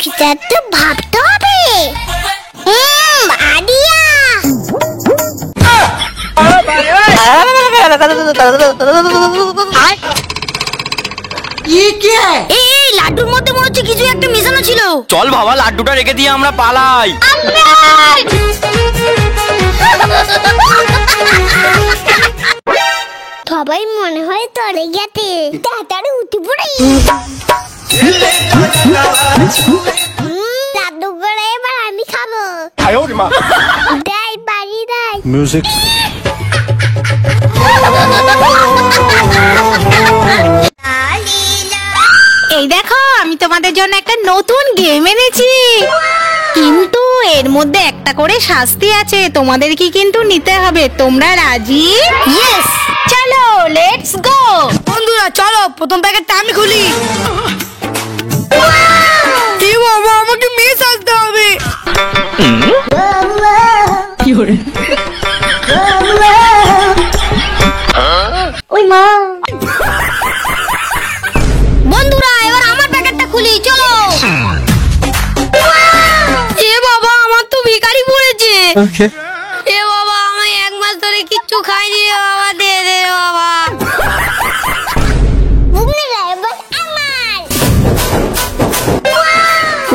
সেটা তো ভাবতে হবে। আদিয়া এই লাড্ডুর মধ্যে মনে হচ্ছে কিছু একটা মেশানো ছিল। চল বাবা, লাড্ডুটা রেখে দিয়ে আমরা পালাই। সবাই মনে হয় তরে গেছে, তাড়াতাড়ি উঠে পড়ি। লাড্ডু করে এবার আমি খাবো। দেয় বাড়ি দেয় মিউজিক। এই দেখো, আমি তোমাদের জন্য একটা নতুন গেম এনেছি, কিন্তু এর মধ্যে একটা করে শাস্তি আছে, তোমাদের কি কিন্তু নিতে হবে। তোমরা রাজি? ইয়েস। চলো লেটস গো। বন্ধুরা চলো, প্রথম প্যাকেটটা আমি খুলি। এই বাবা, আমাকে মিস আসতে হবে। ওই মা। বন্ধুরা এবার আমার প্যাকেটটা খুলি, চলো। এ বাবা, আমার তো ভিখারি পড়েছে। এ বাবা, আমি এক মাস ধরে কিচ্ছু খাইনি রে বাবা, দে দে বাবা।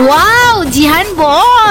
ওয়াও, জিহান বল।